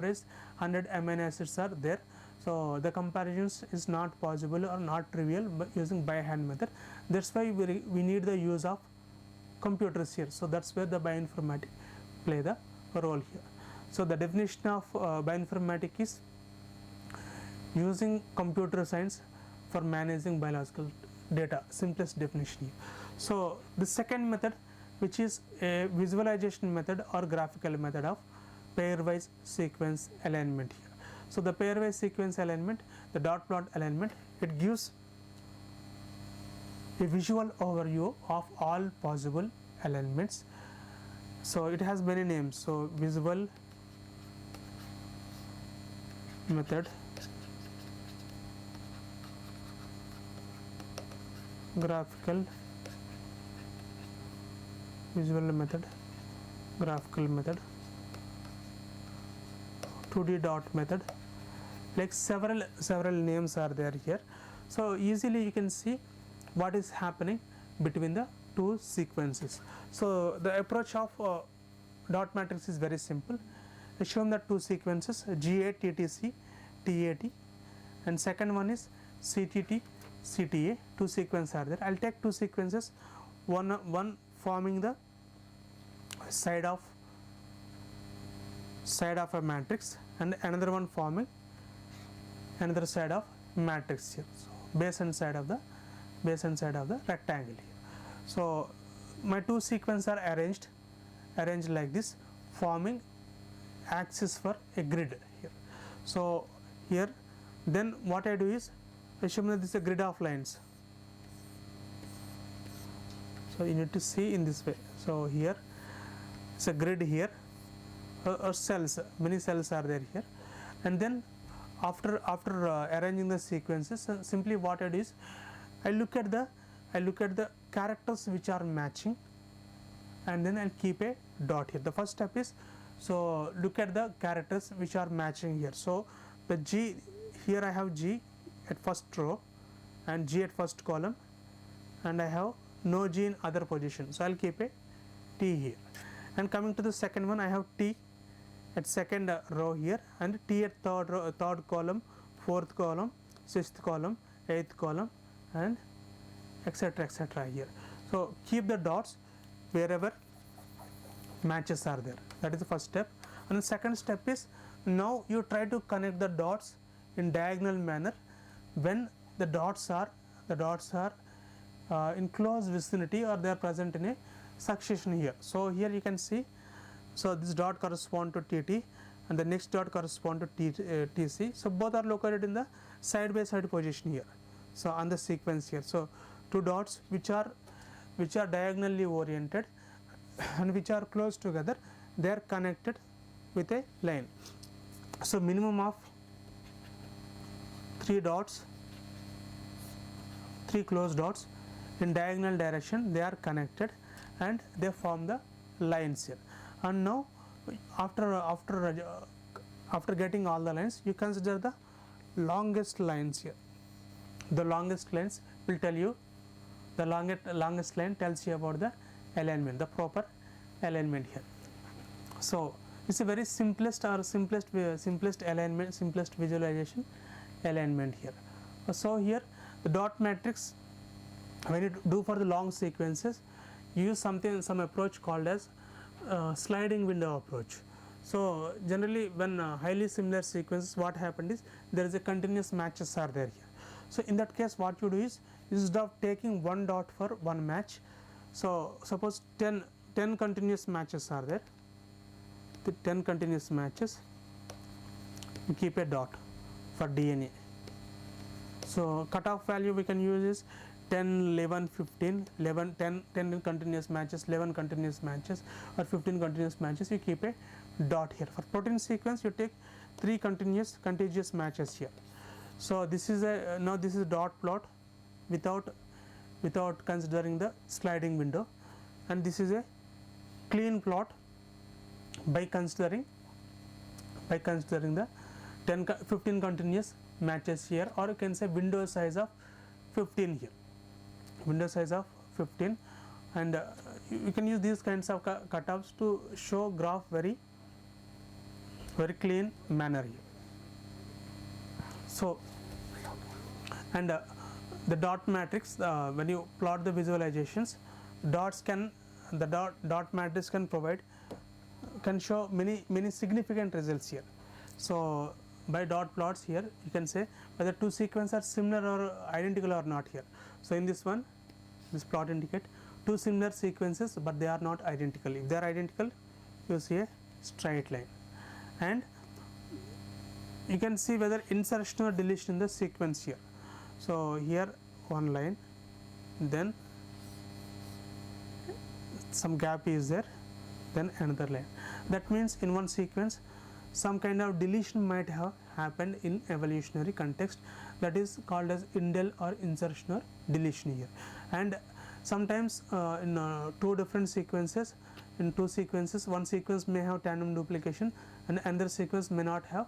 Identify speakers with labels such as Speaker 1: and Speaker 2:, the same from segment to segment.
Speaker 1: is 100 amino acids are there. So the comparisons is not possible or not trivial using by hand method. That's why we need the use of computers here. So that's where the bioinformatics play the role here. So the definition of bioinformatics is using computer science for managing biological data, simplest definition here. So the second method, which is a visualization method or graphical method of pairwise sequence alignment here. So the pairwise sequence alignment, the dot plot alignment, it gives a visual overview of all possible alignments. So it has many names. So visual method, graphical, visual method, graphical method, 2D dot method, like several names are there here. So easily you can see what is happening between the two sequences. So the approach of dot matrix is very simple. I shown that two sequences GA TTC TAT, and second one is CTT CTA. Two sequences are there. I'll take two sequences, one forming the side of a matrix and another one forming another side of matrix here. So base and side of the rectangle here. So my two sequences are arranged like this, forming axis for a grid here. So here then what I do is assume that this is a grid of lines. So you need to see in this way. So here it's a grid here, or cells, many cells are there here, and then after arranging the sequences, simply what I do is I look at the characters which are matching, and then I'll keep a dot here. The first step is, so look at the characters which are matching here. So the G here, I have G at first row and G at first column, and I have no G in other position, so I'll keep a T here. And coming to the second one, I have T at second row here and T at third column, fourth column, sixth column, eighth column, and etc. here. So keep the dots wherever matches are there. That is the first step. And the second step is, now you try to connect the dots in diagonal manner when the dots are in close vicinity, or they are present in a succession here. So here you can see, so this dot correspond to TT and the next dot correspond to TC. So both are located in the side by side position here. So on the sequence here, so two dots which are diagonally oriented and which are close together, they are connected with a line. So minimum of three close dots in diagonal direction, they are connected and they form the lines here. And now after getting all the lines, you consider the longest lines here. The longest lines will tell you, the longest line tells you about the alignment, the proper alignment here. So it's a very simplest alignment, simplest visualization alignment here. So here the dot matrix, when you do for the long sequences, you use some approach called as sliding window approach. So generally when highly similar sequences, what happened is there is a continuous matches are there here. So in that case, what you do is, instead of taking one dot for one match, so suppose 10 continuous matches are there, the 10 continuous matches, you keep a dot for DNA. So cutoff value we can use is 10, 11, 15, 11, 10 continuous matches, 11 continuous matches, or 15 continuous matches, you keep a dot here. For protein sequence, you take 3 contiguous matches here. So this is now this is a dot plot without considering the sliding window, and this is a clean plot by considering the 15 continuous matches here, or you can say window size of 15 here, window size of 15, and you can use these kinds of cutoffs to show graph very very clean manner here. So, and the dot matrix, when you plot the visualizations, dot matrix can show many significant results here. So by dot plots here you can say whether two sequences are similar or identical or not here. So in this one, this plot indicate two similar sequences but they are not identical. If they are identical, you see a straight line, and you can see whether insertion or deletion in the sequence here. So here one line, then some gap is there, then another line. That means in one sequence some kind of deletion might have happened in evolutionary context, that is called as indel or insertion or deletion here. And sometimes in two different sequences, in two sequences, one sequence may have tandem duplication and another sequence may not have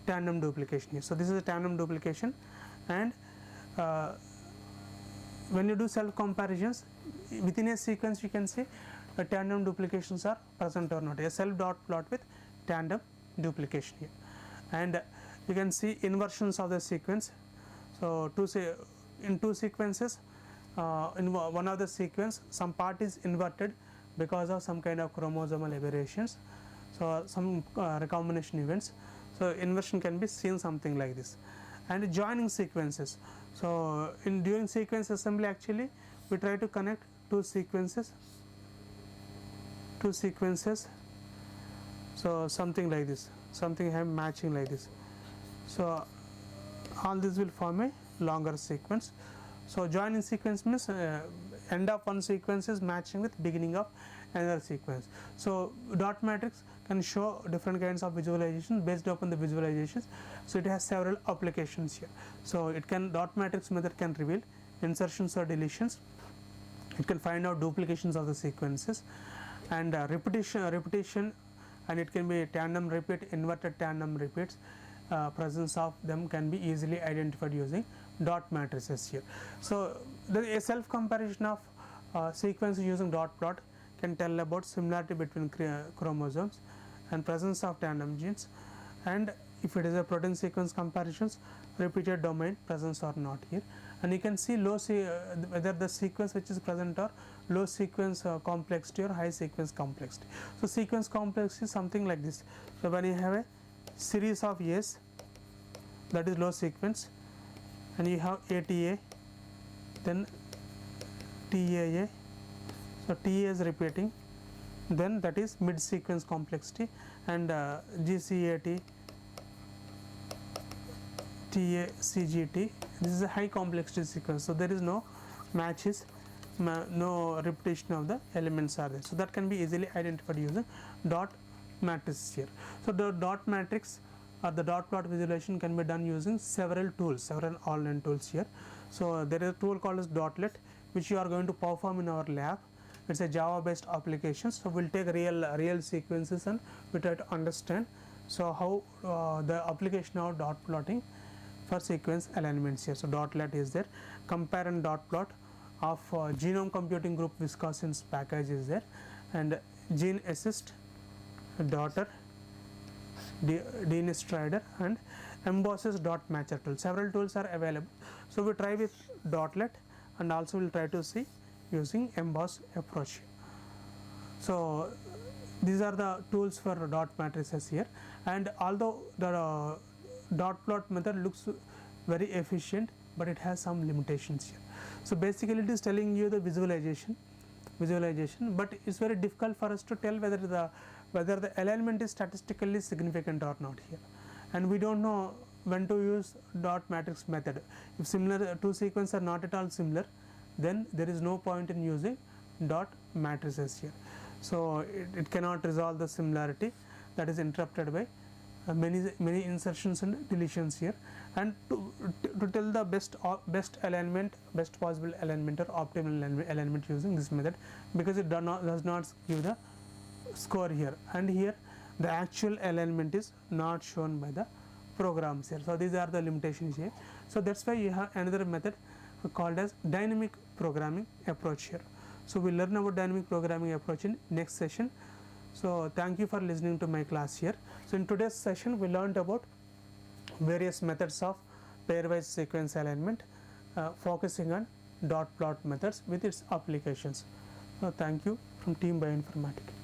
Speaker 1: tandem duplication here. So this is a tandem duplication, and when you do self comparisons within a sequence, you can see tandem duplications are present or not. A self dot plot with tandem duplication here, and you can see inversions of the sequence. So in two sequences, in one of the sequence some part is inverted because of some kind of chromosomal aberrations, so some recombination events. So inversion can be seen something like this. And joining sequences, so during sequence assembly actually we try to connect two sequences, so something like this, something have matching like this. So all this will form a longer sequence. So joining sequence means end of one sequence is matching with beginning of another sequence. So dot matrix can show different kinds of visualization based upon the visualizations. So it has several applications here. So it can, dot matrix method can reveal insertions or deletions. It can find out duplications of the sequences, and repetition, and it can be tandem repeat, inverted tandem repeats. Presence of them can be easily identified using dot matrices here. So a self comparison of sequence using dot plot can tell about similarity between chromosomes and presence of tandem genes, and if it is a protein sequence comparisons, repeated domain presence or not here. And you can see whether the sequence which is present are low sequence complexity or high sequence complexity. So sequence complexity is something like this. So when you have a series of A's, that is low sequence, and you have ATA, then TAA, so TA is repeating, then that is mid sequence complexity, and GCAT, TACGT, this is a high complexity sequence. So there is no matches, no repetition of the elements are there. So that can be easily identified using dot matrix here. So the dot matrix or the dot plot visualization can be done using several tools, several online tools here. So there is a tool called as Dotlet, which you are going to perform in our lab. It's a Java based application. So we'll take real sequences and we try to understand so how the application of dot plotting for sequence alignments here. So Dotlet is there. Compare and dot plot of genome computing group Wisconsin's package is there, and Gene Assist, Daughter, Strider, and Emboss's dot matcher tool. Several tools are available. So we try with Dotlet, and also we'll try to see using emboss approach. So these are the tools for dot matrices here, and although the dot plot method looks very efficient, but it has some limitations here. So basically it is telling you the visualization, but it's very difficult for us to tell whether the alignment is statistically significant or not here, and we don't know when to use dot matrix method. If similar two sequences are not at all similar, then there is no point in using dot matrices here. So it cannot resolve the similarity that is interrupted by many insertions and deletions here. And to tell the best alignment, best possible alignment or optimal alignment using this method, because it does not give the score here, and here the actual alignment is not shown by the programs here. So these are the limitations here. So that's why you have another method called as dynamic programming approach here. So we'll learn about dynamic programming approach in next session. So thank you for listening to my class here. So in today's session we learned about various methods of pairwise sequence alignment, focusing on dot plot methods with its applications. Thank you from Team Bioinformatics.